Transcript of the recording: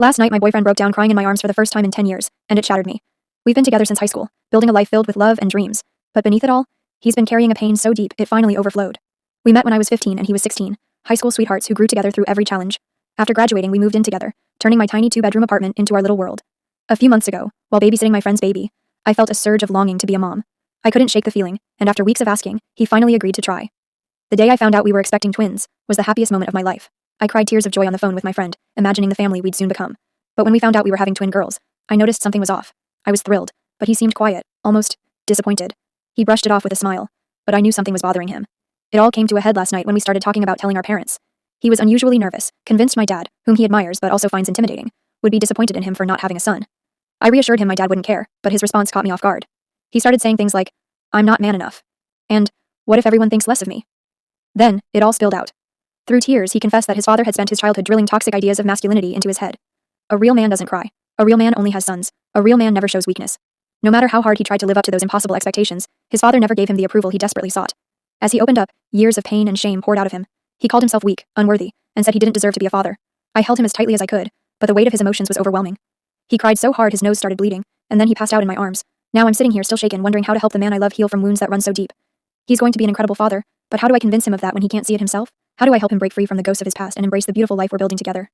Last night, my boyfriend broke down crying in my arms for the first time in 10 years, and it shattered me. We've been together since high school, building a life filled with love and dreams. But beneath it all, he's been carrying a pain so deep it finally overflowed. We met when I was 15 and he was 16, high school sweethearts who grew together through every challenge. After graduating, we moved in together, turning my tiny 2-bedroom apartment into our little world. A few months ago, while babysitting my friend's baby, I felt a surge of longing to be a mom. I couldn't shake the feeling, and after weeks of asking, he finally agreed to try. The day I found out we were expecting twins was the happiest moment of my life. I cried tears of joy on the phone with my friend, imagining the family we'd soon become. But when we found out we were having twin girls, I noticed something was off. I was thrilled, but he seemed quiet, almost disappointed. He brushed it off with a smile, but I knew something was bothering him. It all came to a head last night when we started talking about telling our parents. He was unusually nervous, convinced my dad, whom he admires but also finds intimidating, would be disappointed in him for not having a son. I reassured him my dad wouldn't care, but his response caught me off guard. He started saying things like, "I'm not man enough," and "What if everyone thinks less of me?" Then, it all spilled out. Through tears, he confessed that his father had spent his childhood drilling toxic ideas of masculinity into his head. A real man doesn't cry. A real man only has sons. A real man never shows weakness. No matter how hard he tried to live up to those impossible expectations, his father never gave him the approval he desperately sought. As he opened up, years of pain and shame poured out of him. He called himself weak, unworthy, and said he didn't deserve to be a father. I held him as tightly as I could, but the weight of his emotions was overwhelming. He cried so hard his nose started bleeding, and then he passed out in my arms. Now I'm sitting here still shaken, wondering how to help the man I love heal from wounds that run so deep. He's going to be an incredible father, but how do I convince him of that when he can't see it himself? How do I help him break free from the ghosts of his past and embrace the beautiful life we're building together?